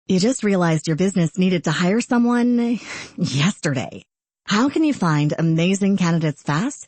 You just realized your business needed to hire someone yesterday. How can you find amazing candidates fast?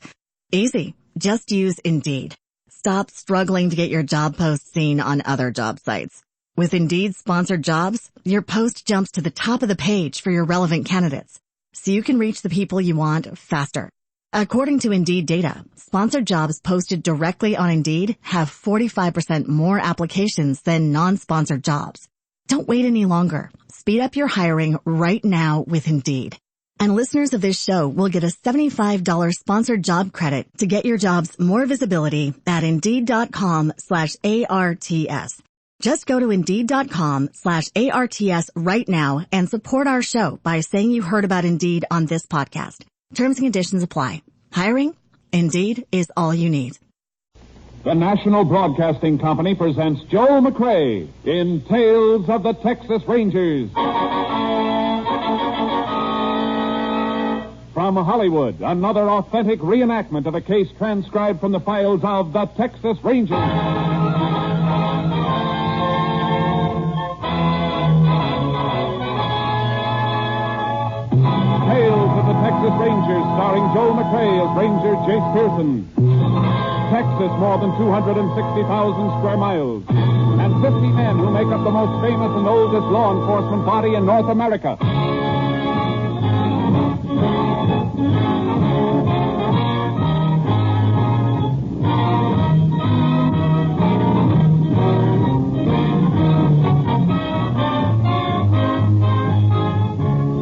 Easy. Just use Indeed. Stop struggling to get your job post seen on other job sites. With Indeed sponsored jobs, your post jumps to the top of the page for your relevant candidates, so you can reach the people you want faster. According to Indeed data, sponsored jobs posted directly on Indeed have 45% more applications than non-sponsored jobs. Don't wait any longer. Speed up your hiring right now with Indeed. And listeners of this show will get a $75 sponsored job credit to get your jobs more visibility at Indeed.com/ARTS. Just go to Indeed.com/ARTS right now and support our show by saying you heard about Indeed on this podcast. Terms and conditions apply. Hiring? Indeed is all you need. The National Broadcasting Company presents Joel McCrea in Tales of the Texas Rangers. From Hollywood, another authentic reenactment of a case transcribed from the files of the Texas Rangers. Tales of the Texas Rangers, starring Joel McCrea as Ranger Jace Pearson. Texas, more than 260,000 square miles, and 50 men who make up the most famous and oldest law enforcement body in North America.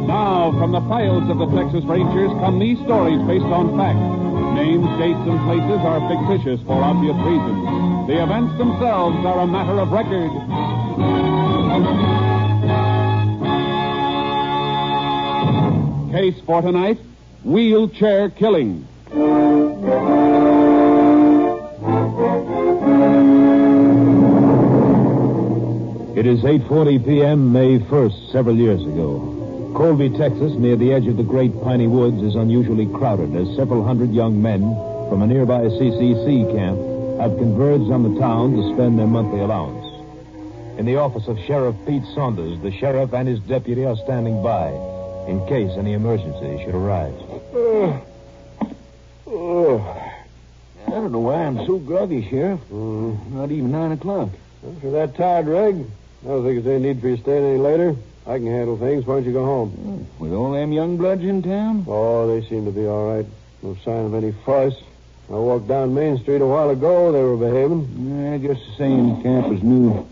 Now, from the files of the Texas Rangers come these stories based on fact. Names, dates, and places are fictitious for obvious reasons. The events themselves are a matter of record. Case for tonight, wheelchair killing. It is 8:40 p.m., May 1st, several years ago. Colby, Texas, near the edge of the Great Piney Woods, is unusually crowded as several hundred young men from a nearby CCC camp have converged on the town to spend their monthly allowance. In the office of Sheriff Pete Saunders, the sheriff and his deputy are standing by in case any emergency should arise. I don't know why I'm so groggy, Sheriff. Not even 9 o'clock. Well, if you're that tired, Reg, I don't think there's any need for you staying any later. I can handle things. Why don't you go home? With all them young bloods in town? Oh, they seem to be all right. No sign of any fuss. I walked down Main Street a while ago. They were behaving. Yeah, just the same. Camp is new.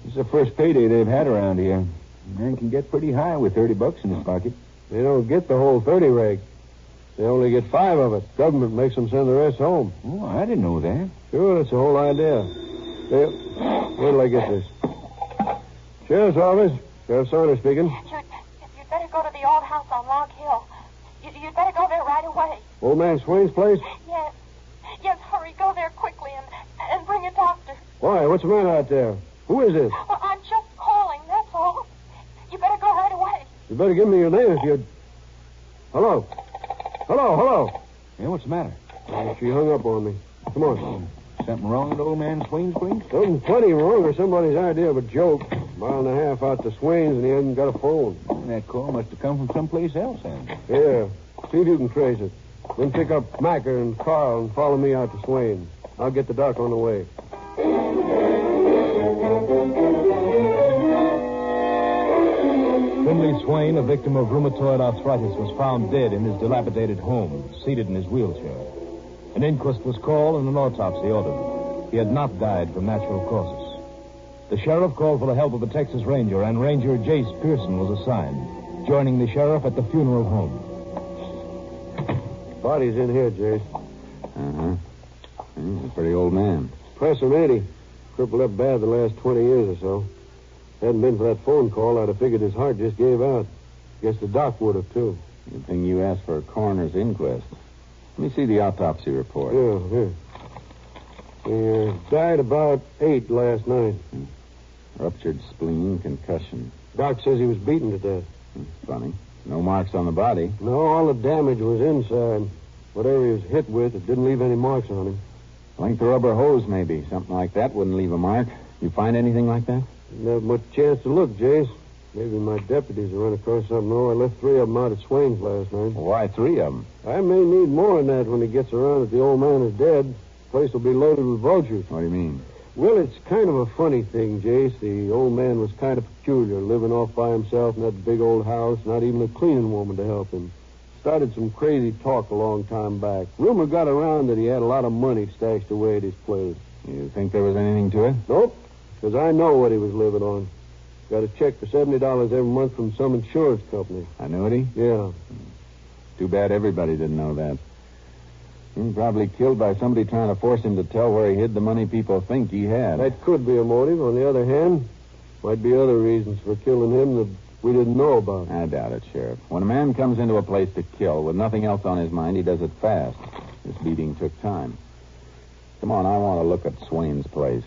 It's the first payday they've had around here. A man can get pretty high with $30 in his pocket. They don't get the whole 30, Reg. They only get 5 of it. Government makes them send the rest home. Oh, I didn't know that. Sure, that's the whole idea. Where till I get this? Sheriff's office. Sheriff Saunders speaking. You'd better go to the old house on Log Hill. You'd better go there right away. Old man Swain's place? Yes. Yes, hurry. Go there quickly and bring a doctor. Why? What's the matter out there? Who is this? Well, I'm just calling, that's all. You better go right away. You better give me your name if you'd... Hello? Hello? Yeah, what's the matter? She hung up on me. Come on. Something wrong with old man Swain's place? Something plenty wrong or somebody's idea of a joke. A mile and a half out to Swain's and he hasn't got a phone. That call must have come from someplace else, then. Yeah. See if you can trace it. Then pick up Macker and Carl and follow me out to Swain's. I'll get the doc on the way. Finley Swain, a victim of rheumatoid arthritis, was found dead in his dilapidated home, seated in his wheelchair. An inquest was called and an autopsy ordered. He had not died from natural causes. The sheriff called for the help of the Texas Ranger, and Ranger Jace Pearson was assigned, joining the sheriff at the funeral home. Body's in here, Jace. Uh-huh. He's a pretty old man. Pressing, ain't he? Crippled up bad the last 20 years or so. Hadn't been for that phone call, I'd have figured his heart just gave out. Guess the doc would have, too. Good thing you asked for a coroner's inquest. Let me see the autopsy report. Yeah, here. He died about 8 last night. Ruptured spleen, concussion. Doc says he was beaten to death. Funny. No marks on the body. No, all the damage was inside. Whatever he was hit with, it didn't leave any marks on him. Length of rubber hose, maybe. Something like that wouldn't leave a mark. You find anything like that? Didn't have much chance to look, Jace. Maybe my deputies will run across something. No, I left 3 of them out at Swain's last night. Why 3 of them? I may need more than that when he gets around that the old man is dead. The place will be loaded with vultures. What do you mean? Well, it's kind of a funny thing, Jace. The old man was kind of peculiar, living off by himself in that big old house, not even a cleaning woman to help him. Started some crazy talk a long time back. Rumor got around that he had a lot of money stashed away at his place. You think there was anything to it? Nope, because I know what he was living on. Got a check for $70 every month from some insurance company. Annuity? Yeah. Too bad everybody didn't know that. He was probably killed by somebody trying to force him to tell where he hid the money people think he had. That could be a motive. On the other hand, might be other reasons for killing him that we didn't know about. I doubt it, Sheriff. When a man comes into a place to kill with nothing else on his mind, he does it fast. This beating took time. Come on, I want to look at Swain's place.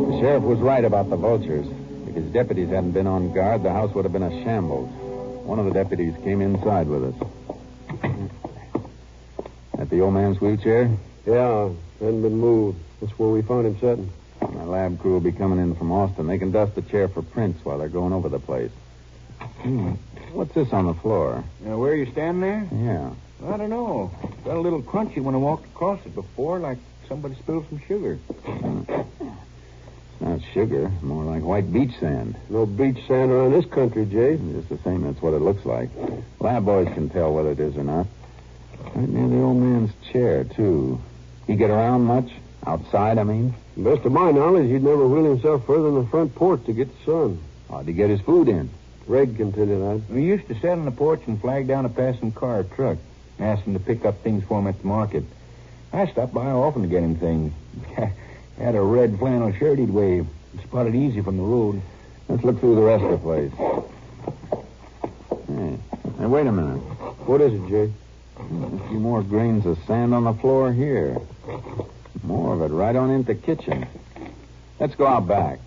The sheriff was right about the vultures. If his deputies hadn't been on guard, the house would have been a shambles. One of the deputies came inside with us. At the old man's wheelchair? Yeah, hadn't been moved. That's where we found him sitting. My lab crew will be coming in from Austin. They can dust the chair for prints while they're going over the place. What's this on the floor? Where are you standing there? Yeah. I don't know. Got a little crunchy when I walked across it before, like somebody spilled some sugar. It's not sugar, more like white beach sand. No beach sand around this country, Jay. Just the same, that's what it looks like. Lab boys can tell whether it is or not. Right near the old man's chair, too. He get around much? Outside, I mean? Best of my knowledge, he'd never wheel himself further than the front porch to get the sun. How'd he get his food in? Reg can tell you that. We used to sit on the porch and flag down a passing car or truck, ask him to pick up things for him at the market. I stopped by often to get him things. Had a red flannel shirt he'd wave. Spotted easy from the road. Let's look through the rest of the place. Hey, wait a minute. What is it, Jay? A few more grains of sand on the floor here. More of it right on into the kitchen. Let's go out back.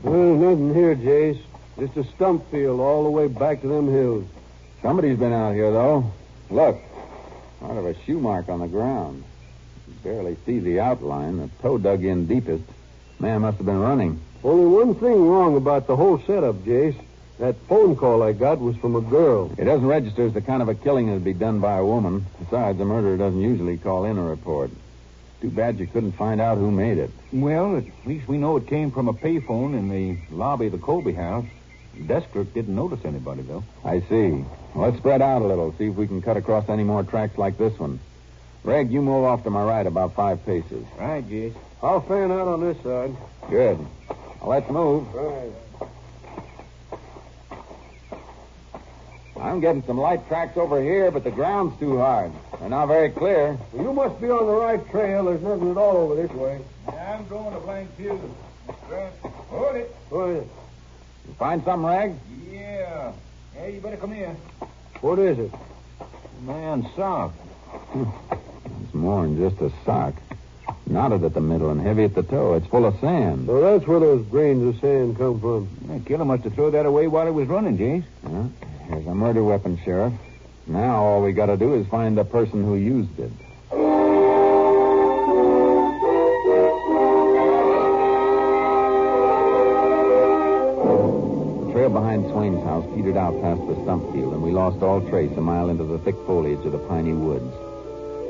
Well, nothing here, Jace. Just a stump field all the way back to them hills. Somebody's been out here, though. Look. Part of a shoe mark on the ground. You barely see the outline. The toe dug in deepest. Man must have been running. Only one thing wrong about the whole setup, Jace. That phone call I got was from a girl. It doesn't register as the kind of a killing that'd be done by a woman. Besides, the murderer doesn't usually call in a report. Too bad you couldn't find out who made it. Well, at least we know it came from a payphone in the lobby of the Colby house. The desk clerk didn't notice anybody, though. I see. Well, let's spread out a little, see if we can cut across any more tracks like this one. Reg, you move off to my right about 5 paces. Right, Jace. I'll fan out on this side. Good. Well, let's move. Right. I'm getting some light tracks over here, but the ground's too hard. They're not very clear. Well, you must be on the right trail. There's nothing at all over this way. I'm going to blank fuse. Hold it. Go ahead. You find something, Reg? Yeah. Hey, you better come here. What is it? Man, sock. It's more than just a sock. Knotted at the middle and heavy at the toe. It's full of sand. So that's where those grains of sand come from. The killer must have thrown that away while he was running, Jace. Here's a murder weapon, Sheriff. Now all we got to do is find the person who used it. The trail behind Swain's house petered out past the stump field, and we lost all trace a mile into the thick foliage of the piney woods.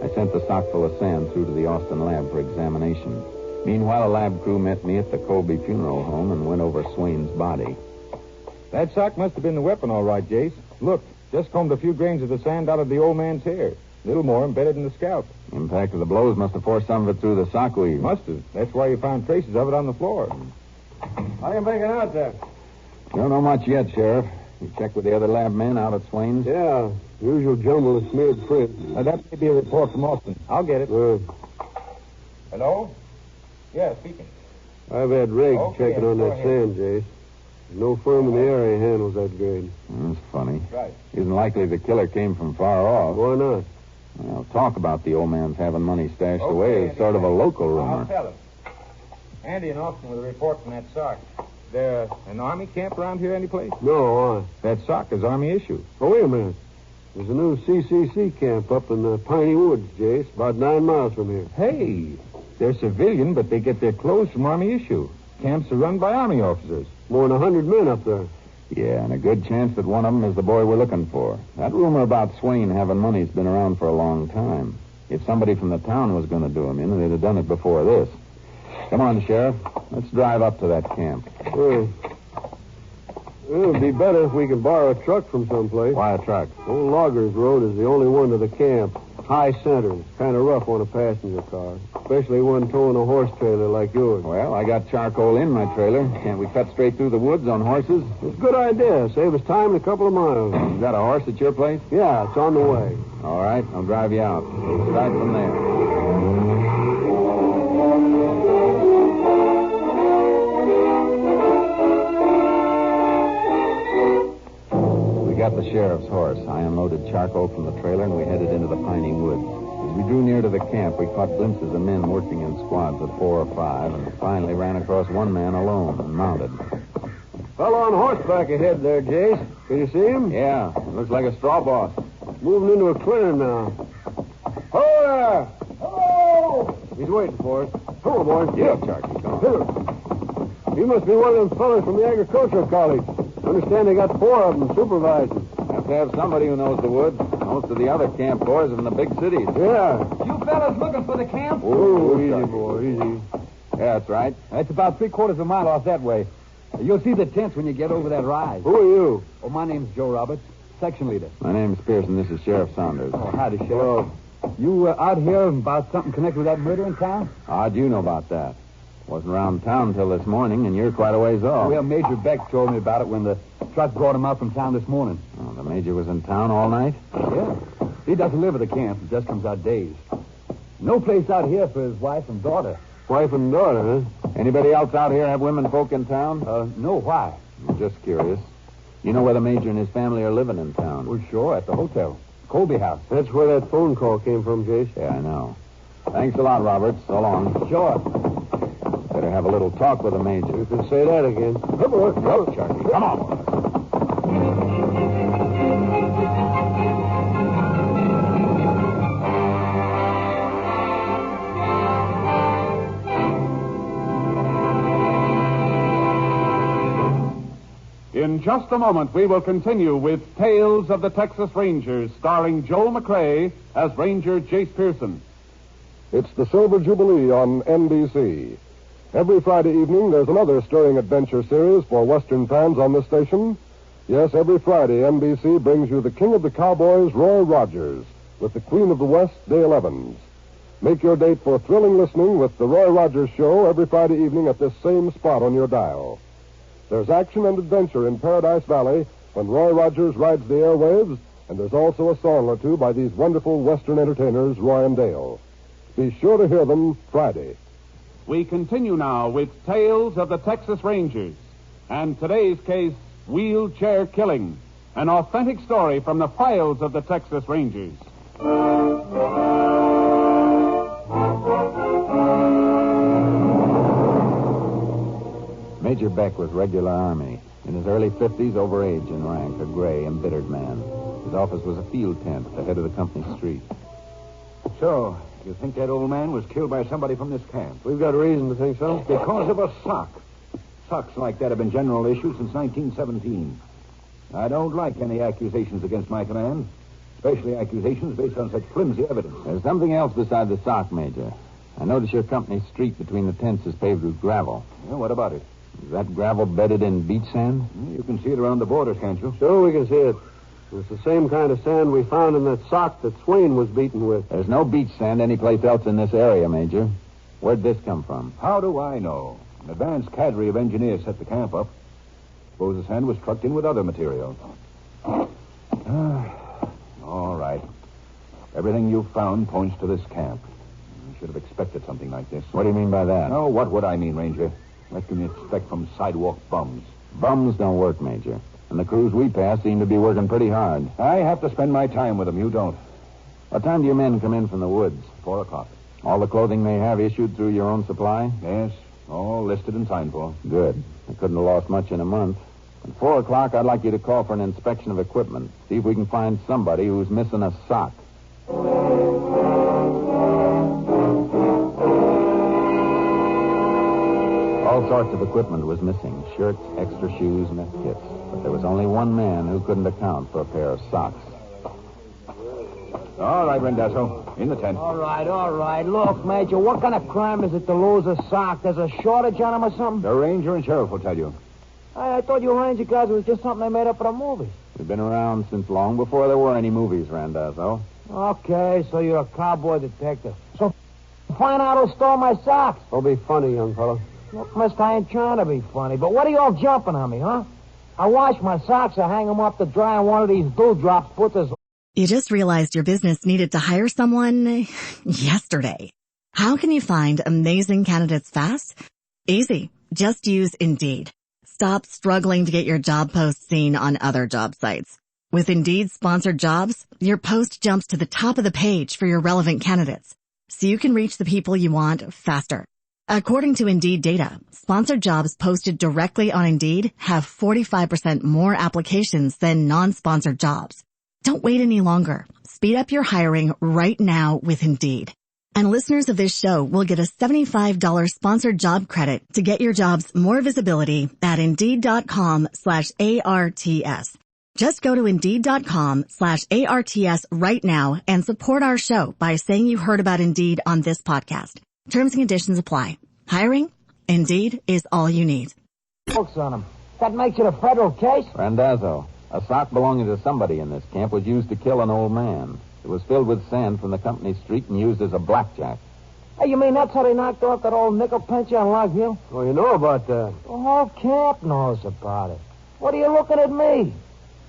I sent the sock full of sand through to the Austin lab for examination. Meanwhile, a lab crew met me at the Colby funeral home and went over Swain's body. That sock must have been the weapon, all right, Jace. Look, just combed a few grains of the sand out of the old man's hair. A little more embedded in the scalp. Impact of the blows must have forced some of it through the sock weave. Must have. That's why you found traces of it on the floor. How you making out there? Don't know much yet, Sheriff. You checked with the other lab men out at Swain's? Yeah, usual jumble of smeared print. That may be a report from Austin. I'll get it. Hello? Yeah, speaking. I've had Reg Okay, checking on go that ahead. sand, Jace. There's no firm in the area handles that grade. That's funny. Right. Isn't likely the killer came from far off. Why not? Well, talk about the old man's having money stashed Okay, away is sort of a local I'll rumor. tell him. Andy in Austin with a report from that sock. There an army camp around here any place? No, That sock is army issue. Oh, wait a minute. There's a new CCC camp up in the Piney Woods, Jace, about 9 miles from here. Hey, they're civilian, but they get their clothes from Army issue. Camps are run by Army officers. More than 100 men up there. Yeah, and a good chance that one of them is the boy we're looking for. That rumor about Swain having money's been around for a long time. If somebody from the town was going to do him in, they'd have done it before this. Come on, Sheriff. Let's drive up to that camp. Well, it would be better if we could borrow a truck from someplace. Why a truck? Old Loggers Road is the only one to the camp. High center. Kind of rough on a passenger car. Especially one towing a horse trailer like yours. Well, I got charcoal in my trailer. Can't we cut straight through the woods on horses? It's a good idea. Save us time in a couple of miles. You got a horse at your place? Yeah, it's on the way. All right, I'll drive you out. We'll start from there. We got the sheriff's horse. I unloaded charcoal from the trailer, and we headed into the piney woods. As we drew near to the camp, we caught glimpses of men working in squads of 4 or 5, and finally ran across one man alone and mounted. Fellow on horseback ahead there, Jace. Can you see him? Yeah, looks like a straw boss. Moving into a clearing now. Ho there! Hello! He's waiting for us. Hello, boys. Yeah, Charlie, come on. Here. He must be one of them fellas from the agricultural college. Understand they got 4 of them supervising. Have to have somebody who knows the woods. Most of the other camp boys are in the big cities. Yeah. You fellas looking for the camp? Oh, easy, boy, easy. Yeah, that's right. That's about 3/4 of a mile off that way. You'll see the tents when you get over that rise. Who are you? Oh, my name's Joe Roberts, section leader. My name's Pearson. This is Sheriff Saunders. Oh, howdy, Sheriff. Hello. You out here about something connected with that murder in town? How'd you know about that? Wasn't around town until this morning, and you're quite a ways off. Well, Major Beck told me about it when the truck brought him out from town this morning. Oh, the Major was in town all night? Yeah. He doesn't live at the camp. He just comes out days. No place out here for his wife and daughter. Wife and daughter, huh? Anybody else out here have women folk in town? No, why? I'm just curious. You know where the Major and his family are living in town? Well, sure, at the hotel. Colby House. That's where that phone call came from, Jace. Yeah, I know. Thanks a lot, Robert. So long. Sure. Better have a little talk with the Major. You can say that again. Come on, Charlie. Come on. In just a moment, we will continue with Tales of the Texas Rangers, starring Joel McCrae as Ranger Jace Pearson. It's the Silver Jubilee on NBC. Every Friday evening, there's another stirring adventure series for Western fans on this station. Yes, every Friday, NBC brings you the King of the Cowboys, Roy Rogers, with the Queen of the West, Dale Evans. Make your date for thrilling listening with the Roy Rogers Show every Friday evening at this same spot on your dial. There's action and adventure in Paradise Valley when Roy Rogers rides the airwaves, and there's also a song or two by these wonderful Western entertainers, Roy and Dale. Be sure to hear them Friday. We continue now with Tales of the Texas Rangers, and today's case, Wheelchair Killing, an authentic story from the files of the Texas Rangers. Major Beck was regular Army. In his early 50s, over age in rank, a gray, embittered man. His office was a field tent at the head of the company street. So, you think that old man was killed by somebody from this camp? We've got reason to think so. Because of a sock. Socks like that have been general issue since 1917. I don't like any accusations against my command, especially accusations based on such flimsy evidence. There's something else beside the sock, Major. I notice your company street between the tents is paved with gravel. Yeah, what about it? Is that gravel bedded in beach sand? You can see it around the borders, can't you? Sure, we can see it. It's the same kind of sand we found in that sock that Swain was beaten with. There's no beach sand anyplace else in this area, Major. Where'd this come from? How do I know? An advanced cadre of engineers set the camp up. Suppose the sand was trucked in with other material. All right. Everything you've found points to this camp. I should have expected something like this. What do you mean by that? No, what would I mean, Ranger? What can you expect from sidewalk bums? Bums don't work, Major. And the crews we pass seem to be working pretty hard. I have to spend my time with them. You don't. What time do your men come in from the woods? 4 o'clock. All the clothing they have issued through your own supply? Yes, all listed and signed for. Good. I couldn't have lost much in a month. At 4 o'clock, I'd like you to call for an inspection of equipment. See if we can find somebody who's missing a sock. All sorts of equipment was missing. Shirts, extra shoes, mess kits. But there was only one man who couldn't account for a pair of socks. All right, Rendazzo. In the tent. All right. Look, Major, what kind of crime is it to lose a sock? There's a shortage on them or something? The ranger and sheriff will tell you. I thought you ranger guys was just something they made up for the movies. We've been around since long before there were any movies, Randazzo. Okay, so you're a cowboy detective. So find out who stole my socks. Don't be funny, young fella. Look, mister, I ain't trying to be funny, but what are you all jumping on me, huh? I wash my socks, I hang them up to dry, and one of these dewdrops puts us... You just realized your business needed to hire someone yesterday. How can you find amazing candidates fast? Easy. Just use Indeed. Stop struggling to get your job post seen on other job sites. With Indeed sponsored jobs, your post jumps to the top of the page for your relevant candidates, so you can reach the people you want faster. According to Indeed data, sponsored jobs posted directly on Indeed have 45% more applications than non-sponsored jobs. Don't wait any longer. Speed up your hiring right now with Indeed. And listeners of this show will get a $75 sponsored job credit to get your jobs more visibility at Indeed.com/ARTS. Just go to Indeed.com/ARTS right now and support our show by saying you heard about Indeed on this podcast. Terms and conditions apply. Hiring? Indeed is all you need. Books on them. That makes it a federal case? Randazzo, a sock belonging to somebody in this camp was used to kill an old man. It was filled with sand from the company street and used as a blackjack. Hey, you mean that's how they knocked off that old nickel pincher on Log Hill? Oh, you know about that. The whole camp knows about it. What are you looking at me?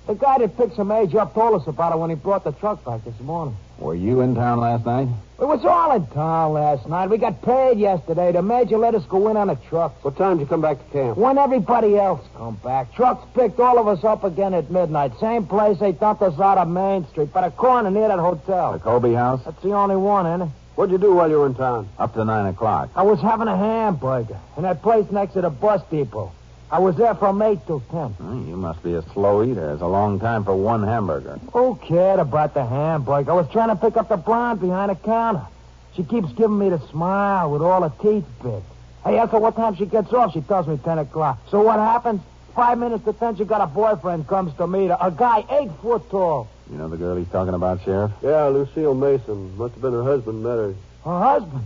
The guy that picked some age up told us about it when he brought the truck back this morning. Were you in town last night? We was all in town last night. We got paid yesterday. The major let us go in on a truck. What time did you come back to camp? When everybody else come back. Trucks picked all of us up again at midnight. Same place they dumped us out of Main Street, by the corner near that hotel. The Colby house? That's the only one, ain't it? What'd you do while you were in town? Up to 9 o'clock. I was having a hamburger in that place next to the bus depot. I was there from 8 till 10. You must be a slow eater. It's a long time for one hamburger. Who cared about the hamburger? I was trying to pick up the blonde behind the counter. She keeps giving me the smile with all her teeth big. I ask her what time she gets off. She tells me 10 o'clock. So what happens? 5 minutes to 10, she got a boyfriend comes to meet her. A guy 8 foot tall. You know the girl he's talking about, Sheriff? Yeah, Lucille Mason. Must have been her husband met her. Her husband?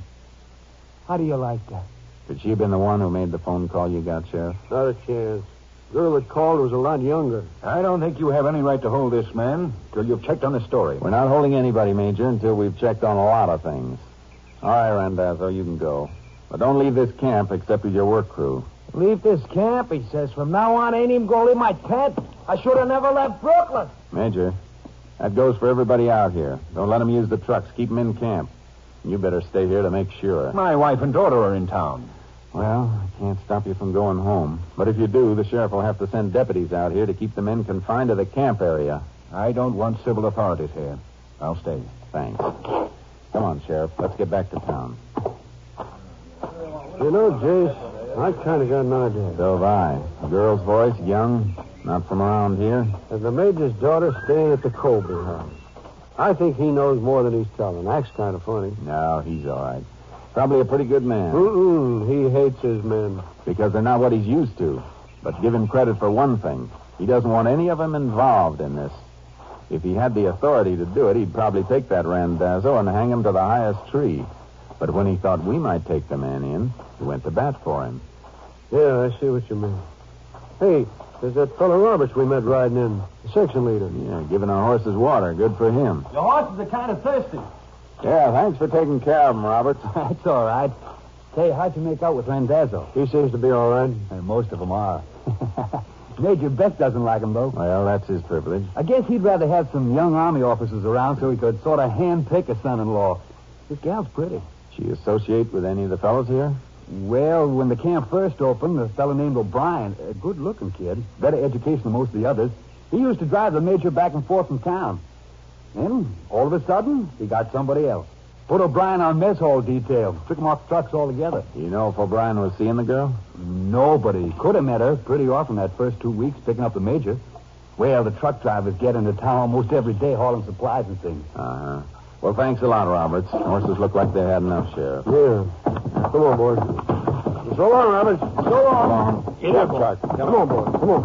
How do you like that? Could she have been the one who made the phone call you got, Sheriff? Not a chance. The girl that called was a lot younger. I don't think you have any right to hold this man till you've checked on the story. We're not holding anybody, Major, until we've checked on a lot of things. All right, Randazzo, you can go. But don't leave this camp except with your work crew. Leave this camp, he says. From now on, I ain't even going to leave my tent. I should have never left Brooklyn. Major, that goes for everybody out here. Don't let them use the trucks. Keep them in camp. You better stay here to make sure. My wife and daughter are in town. Well, I can't stop you from going home. But if you do, the sheriff will have to send deputies out here to keep the men confined to the camp area. I don't want civil authorities here. I'll stay. Thanks. Come on, Sheriff. Let's get back to town. You know, Jace, I kind of got an idea. So have I. A girl's voice, young, not from around here. And the major's daughter staying at the Colby house. I think he knows more than he's telling. Acts kind of funny. No, he's all right. Probably a pretty good man. He hates his men. Because they're not what he's used to. But give him credit for one thing. He doesn't want any of them involved in this. If he had the authority to do it, he'd probably take that Randazzo and hang him to the highest tree. But when he thought we might take the man in, he went to bat for him. Yeah, I see what you mean. Hey, there's that fellow Roberts we met riding in, the section leader. Yeah, giving our horses water. Good for him. Your horses are kind of thirsty. Yeah, thanks for taking care of him, Roberts. That's all right. Say, how'd you make out with Randazzo? He seems to be all right. Most of them are. Major Beck doesn't like him, though. Well, that's his privilege. I guess he'd rather have some young Army officers around so he could sort of hand-pick a son-in-law. This gal's pretty. She associate with any of the fellows here? Well, when the camp first opened, a fellow named O'Brien, a good-looking kid, better education than most of the others, he used to drive the major back and forth from town. Then, all of a sudden, he got somebody else. Put O'Brien on mess hall detail. Took him off trucks altogether. You know if O'Brien was seeing the girl? Nobody. Could have met her pretty often that first 2 weeks picking up the major. Well, the truck drivers get into town almost every day hauling supplies and things. Uh-huh. Well, thanks a lot, Roberts. Horses look like they had enough, Sheriff. Yeah. Come on, boys. So long, Roberts. So long. Get up, Chuck. Come on, boys. Come on.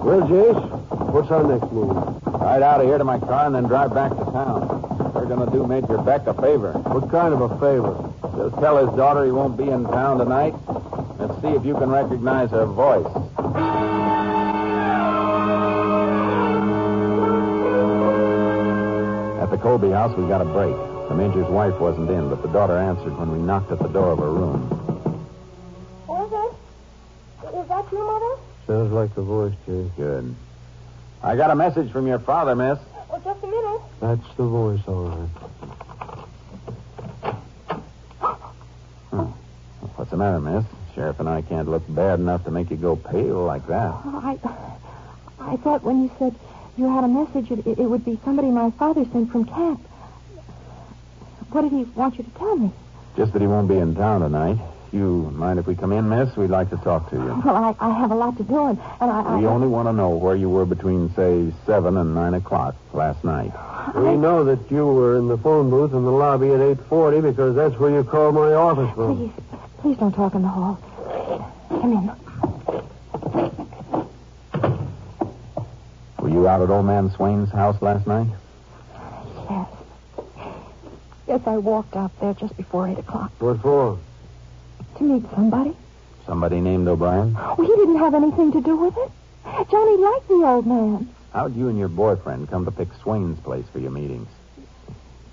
Well, Jace, what's our next move? Ride out of here to my car and then drive back to town. We're going to do Major Beck a favor. What kind of a favor? Just tell his daughter he won't be in town tonight. Let's see if you can recognize her voice. At the Colby house, we got a break. The Major's wife wasn't in, but the daughter answered when we knocked at the door of her room. Who is it? Is that you, Mother? Sounds like the voice, Jace. Good. I got a message from your father, miss. Oh, just a minute. That's the voice, all right. What's the matter, miss? Sheriff and I can't look bad enough to make you go pale like that. I thought when you said you had a message, it would be somebody my father sent from camp. What did he want you to tell me? Just that he won't be in town tonight. You mind if we come in, miss? We'd like to talk to you. Well, I have a lot to do, and I... We only want to know where you were between, say, 7 and 9 o'clock last night. We know that you were in the phone booth in the lobby at 8:40 because that's where you called my office from. Please don't talk in the hall. Come in. Were you out at old man Swain's house last night? Yes. Yes, I walked out there just before 8 o'clock. What for? To meet somebody. Somebody named O'Brien? Well, he didn't have anything to do with it. Johnny liked the old man. How'd you and your boyfriend come to pick Swain's place for your meetings?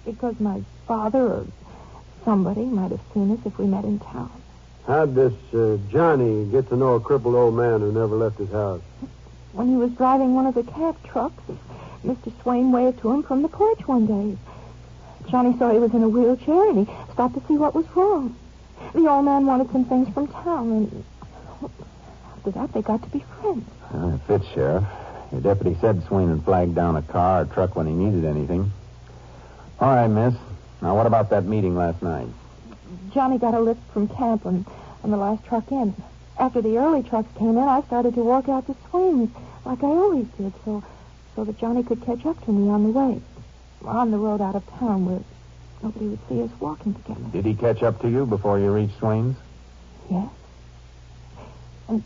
Because my father or somebody might have seen us if we met in town. How'd this Johnny get to know a crippled old man who never left his house? When he was driving one of the camp trucks, Mr. Swain waved to him from the porch one day. Johnny saw he was in a wheelchair, and he stopped to see what was wrong. The old man wanted some things from town, and after that, they got to be friends. It fits, Sheriff. Your deputy said Swain had flagged down a car or truck when he needed anything. All right, miss. Now, what about that meeting last night? Johnny got a lift from camp on the last truck in. After the early trucks came in, I started to walk out to Swain's, like I always did, so that Johnny could catch up to me on the way. On the road out of town where nobody would see us walking together. Did he catch up to you before you reached Swain's? Yes. And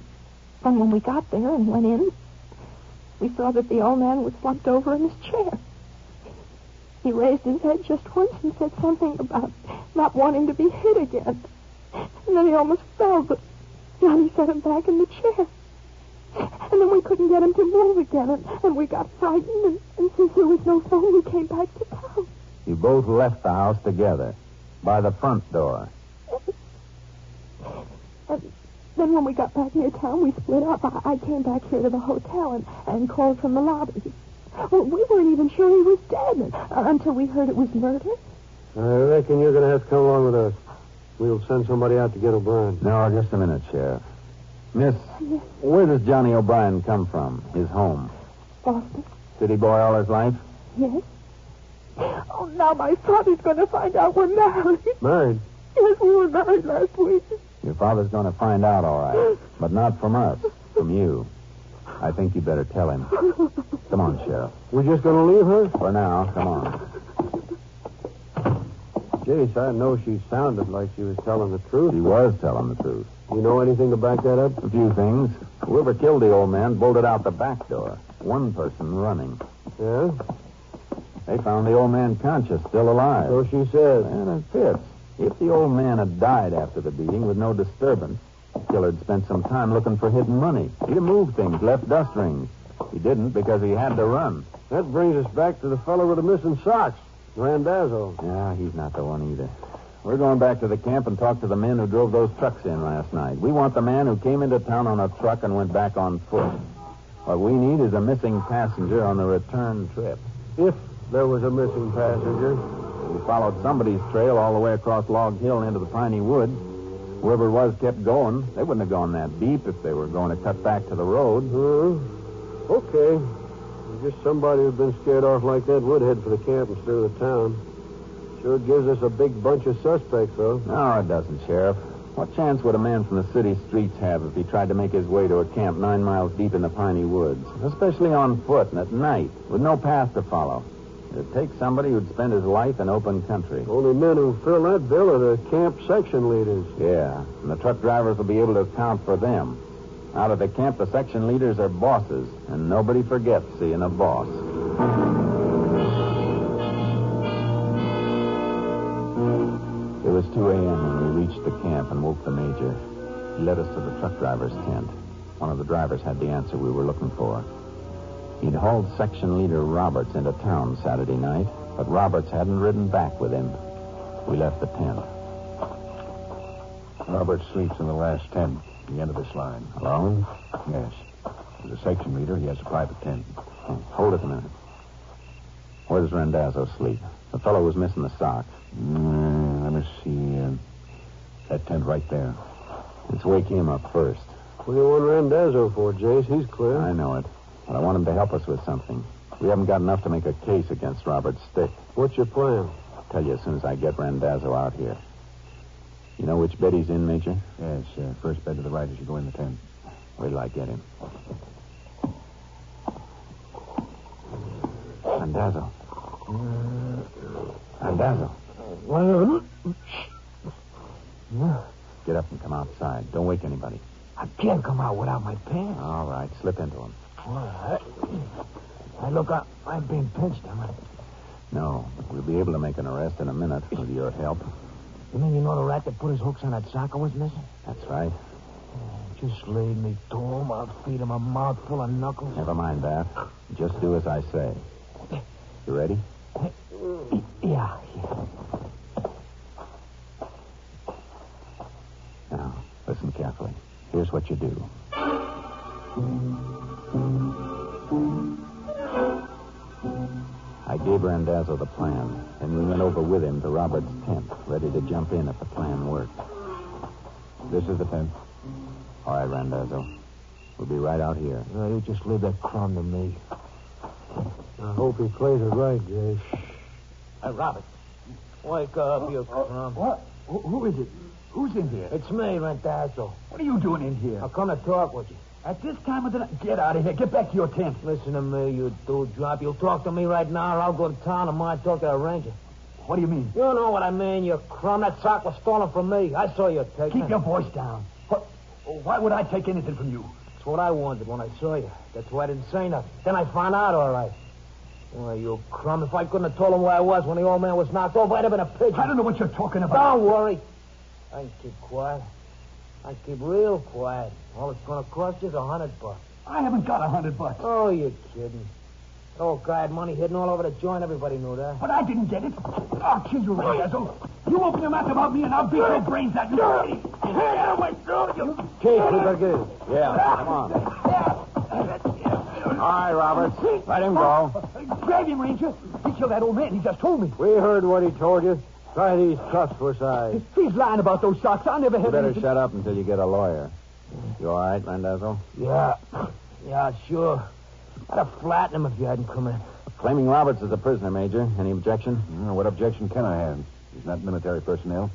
then when we got there and went in, we saw that the old man was slumped over in his chair. He raised his head just once and said something about not wanting to be hit again. And then he almost fell, but Johnny set him back in the chair. And then we couldn't get him to move again, and we got frightened, and since there was no phone, we came back to town. You both left the house together, by the front door. And then when we got back near town, we split up. I came back here to the hotel and called from the lobby. Well, we weren't even sure he was dead until we heard it was murder. I reckon you're going to have to come along with us. We'll send somebody out to get O'Brien. No, just a minute, Sheriff. Miss, where does Johnny O'Brien come from? His home? Boston. City boy all his life? Yes. Oh, now my father's going to find out we're married. Married? Yes, we were married last week. Your father's going to find out, all right. But not from us, from you. I think you better tell him. Come on, Sheriff. We're just going to leave her? For now, come on. Jace, I know she sounded like she was telling the truth. She was telling the truth. You know anything to back that up? A few things. Whoever killed the old man bolted out the back door. One person running. Yeah? They found the old man conscious, still alive. So she says. And it fits. If the old man had died after the beating with no disturbance, the killer had spent some time looking for hidden money. He'd have moved things, left dust rings. He didn't because he had to run. That brings us back to the fellow with the missing socks, Randazzo. Yeah, he's not the one either. We're going back to the camp and talk to the men who drove those trucks in last night. We want the man who came into town on a truck and went back on foot. What we need is a missing passenger on the return trip. If there was a missing passenger. We followed somebody's trail all the way across Log Hill into the piney woods. Whoever it was kept going. They wouldn't have gone that deep if they were going to cut back to the road. Okay. Just somebody who'd been scared off like that would head for the camp instead of the town. Sure gives us a big bunch of suspects, though. No, it doesn't, Sheriff. What chance would a man from the city streets have if he tried to make his way to a camp 9 miles deep in the piney woods, especially on foot and at night, with no path to follow? It takes somebody who'd spend his life in open country. Only men who fill that bill are the camp section leaders. Yeah, and the truck drivers will be able to account for them. Out at the camp, the section leaders are bosses, and nobody forgets seeing a boss. It was 2 a.m. when we reached the camp and woke the major. He led us to the truck driver's tent. One of the drivers had the answer we were looking for. He'd hauled section leader Roberts into town Saturday night, but Roberts hadn't ridden back with him. We left the tent. Robert sleeps in the last tent, the end of this line. Alone? Yes. He's a section leader. He has a private tent. Oh, hold it a minute. Where does Randazzo sleep? The fellow was missing the sock. Let me see. That tent right there. Let's wake him up first. What do you want Randazzo for, Jace? He's clear. I know it. But I want him to help us with something. We haven't got enough to make a case against Robert's stick. What's your plan? I'll tell you as soon as I get Randazzo out here. You know which bed he's in, Major? Yes, first bed to the right as you go in the tent. Wait till I get him. Randazzo. Randazzo. Get up and come outside. Don't wake anybody. I can't come out without my pants. All right, slip into them. All right. Hey, look, I'm being pinched, am I? No, but we'll be able to make an arrest in a minute with your help. You mean you know the rat that put his hooks on that sock I was missing? That's right. Just lead me to him. I'll feed him a mouthful of knuckles. Never mind that. Just do as I say. You ready? Yeah. Now, listen carefully. Here's what you do. I gave Randazzo the plan, and we went over with him to Robert's tent, ready to jump in if the plan worked. This is the tent. All right, Randazzo. We'll be right out here. No, you just leave that crumb to me. I hope he plays it right, Jace. Hey, Robert. Wake up, you crumb. What? Who is it? Who's in here? It's me, Randazzo. What are you doing in here? I'll come to talk with you. At this time of the night? Get out of here. Get back to your tent. Listen to me, you dewdrop. You'll talk to me right now, or I'll go to town and talk to the ranger. What do you mean? You know what I mean, you crumb. That sock was stolen from me. I saw you take it. Keep your voice down. Why would I take anything from you? That's what I wanted when I saw you. That's why I didn't say nothing. Then I found out all right. Well, you crumb. If I couldn't have told him where I was when the old man was knocked off, I'd have been a pigeon. I don't know what you're talking about. Don't worry. I can keep quiet. I keep real quiet. All it's going to cost you is $100. I haven't got $100. Oh, you're kidding. That old guy had money hidden all over the joint. Everybody knew that. But I didn't get it. I'll kill you, Randazzo. You open your mouth about me and I'll beat your brains out. You ready? Get away, you. Chase, we better get him. Yeah, come on. All right, Roberts. Let him go. Grab him, Ranger. He killed that old man. He just told me. We heard what he told you. Try these cuffs for size. He's lying about those socks. I never had You better anything. shut up until you get a lawyer. You all right, Randazzo? Yeah, sure. I'd have flattened him if you hadn't come in. Claiming Roberts as a prisoner, Major. Any objection? What objection can I have? He's not military personnel.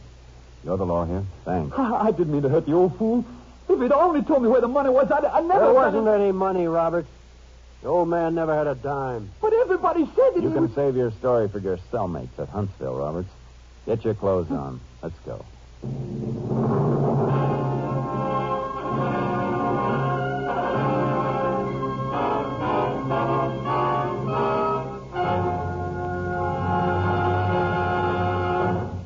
You're the law here. Thanks. I didn't mean to hurt the old fool. If he'd only told me where the money was, I never... There wasn't any money, Robert. The old man never had a dime. But everybody said that You he can was... save your story for your cellmates at Huntsville, Roberts. Get your clothes on. Let's go.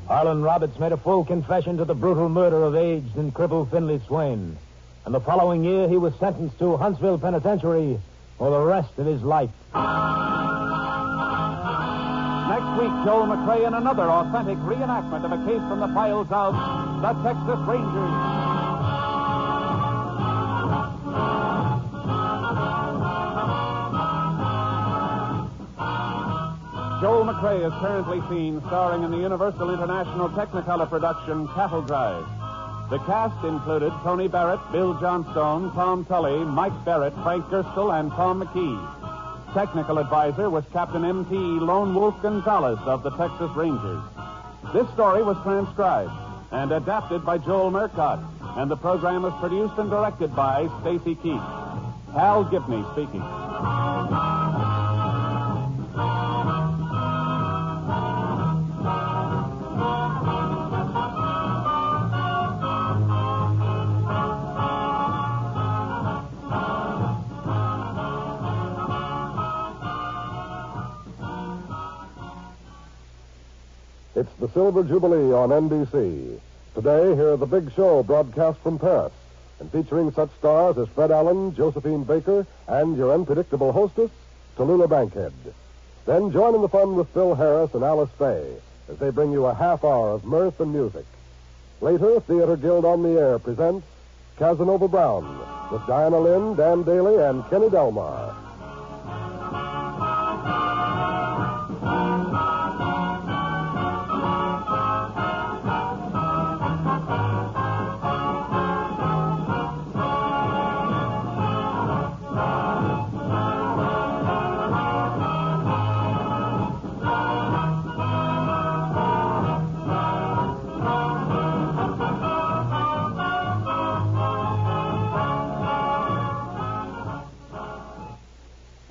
Harlan Roberts made a full confession to the brutal murder of aged and crippled Finley Swain. And the following year, he was sentenced to Huntsville Penitentiary for the rest of his life. Next week, Joel McRae in another authentic reenactment of a case from the files of the Texas Rangers. Joel McRae is currently seen starring in the Universal International Technicolor production Cattle Drive. The cast included Tony Barrett, Bill Johnstone, Tom Tully, Mike Barrett, Frank Gerstle, and Tom McKee. Technical advisor was Captain M.T. Lone Wolf Gonzalez of the Texas Rangers. This story was transcribed and adapted by Joel Murcott, and the program was produced and directed by Stacy Keach. Hal Gibney speaking. It's the Silver Jubilee on NBC. Today, hear The Big Show broadcast from Paris, and featuring such stars as Fred Allen, Josephine Baker, and your unpredictable hostess, Tallulah Bankhead. Then join in the fun with Phil Harris and Alice Faye as they bring you a half hour of mirth and music. Later, Theater Guild on the Air presents Casanova Brown with Diana Lynn, Dan Daly, and Kenny Delmar.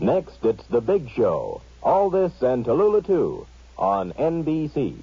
Next, it's The Big Show. All this and Tallulah, too, on NBC.